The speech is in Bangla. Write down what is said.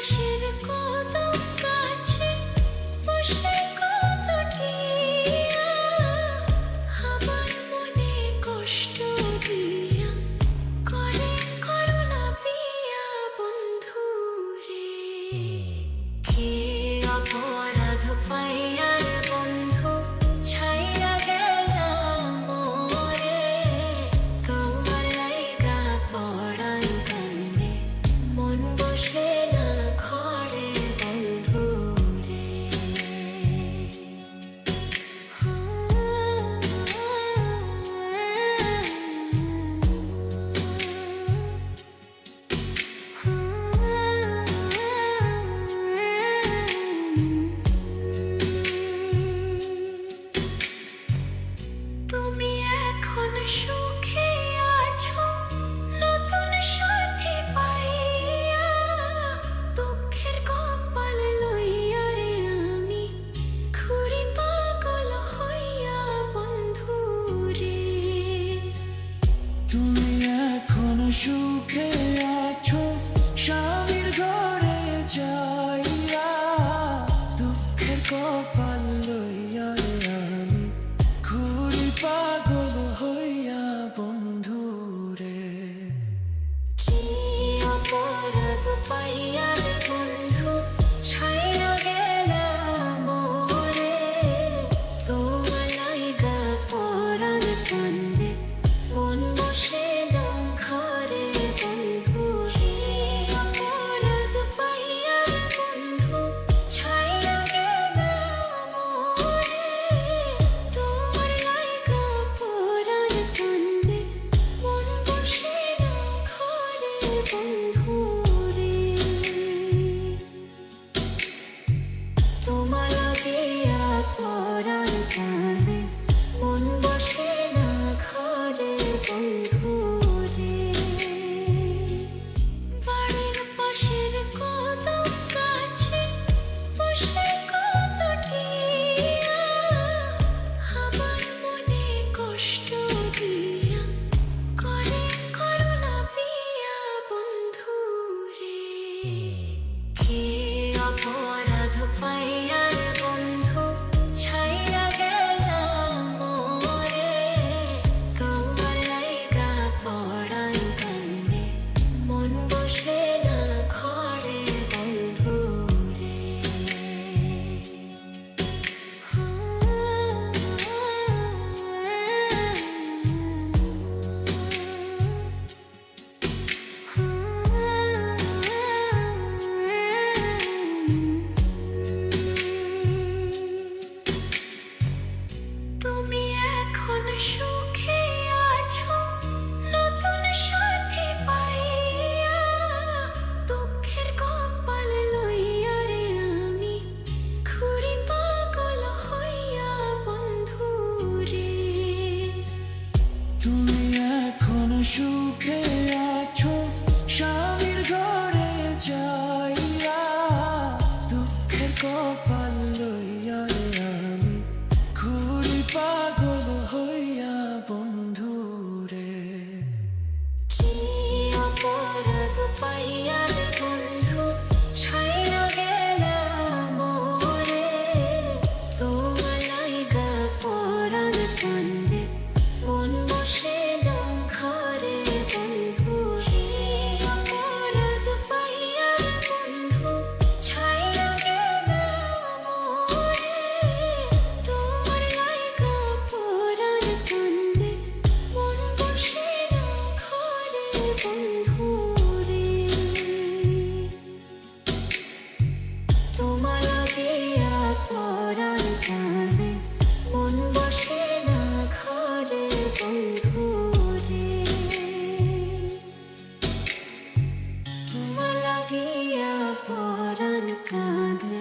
পাশের কদম গাছে বসে কতটিয়া আমার মনে কষ্ট দিয়া করে করুণা পিয়া বন্ধু রে। কি অপরাধ পাইয়ার বন্ধু ছাইয়া গেলাম মোরে, তোমার লাইগা পড়াই কান্দে মন বসে না ঘরে বন্ধু রে। তুমি এখন সুখে আছো নতুন সাথী পাইয়া, দুঃখের কপাল লইয়া রে আমি ঘুরি পাগল হইয়া বন্ধু রে। তুমি এখন সুখে আছো স্বামীর ঘরে যাইয়া, দুঃখের কপাল লইয়া রে আমি ঘুরি পাগল হইয়া বন্ধু রে। কি অপরাধ পাইয়ার বন্ধু ছাইয়া গেলাম মোরে, তোমার লাইগা পরাণ কান্দে মন বসে না ঘরে বন্ধু। কি অপরাধ পাইয়ার বন্ধু ছাইয়া গেলাম মোরে, তোমার লাইগা পরাণ কান্দে মন বসে না ঘরে বন্ধু রে। তোমার লাগিয়া পরাণ কান্দে মন বসে না ঘরে বন্ধু রে। বাড়ির পাশের কদম গাছে বসে কতটিয়া আমার মনে কষ্ট দিয়া করে করুণা পিয়া বন্ধু রে। কি অপরাধ পাইয়ার বন্ধু ছাইয়া গেলাম মোরে, তোমার লাইগা পড়াই কান্দে মন বসে না ঘরে বন্ধু রে। তুমি এখন সুখে আছো নতুন সাথী পাইয়া, দুঃখের কপাল লইয়া রে আমি ঘুরি পাগল হইয়া বন্ধু রে। তুমি এখন সুখে আছো স্বামীর ঘরে যাইয়া, দুঃখের কপাল লইয়া রে আমি ঘুরি পাগল হইয়া বন্ধু রে। কি অপরাধ পাইয়ার বন্ধু ছাইয়া গেলাম মোরে, তোমার লাইগা পরাণ কান্দে মন বসে না ঘরে বন্ধু। কি অপরাধ পাইয়ার বন্ধু ছাইয়া গেলাম মোরে, তোমার লাইগা পরাণ কান্দে মন বসে না ঘরে বন্ধু রে। তোমার লাগিয়া পরাণ কান্দে মন বসে না ঘরে বন্ধু রে। তোমার লাগিয়া পরাণ কান্দে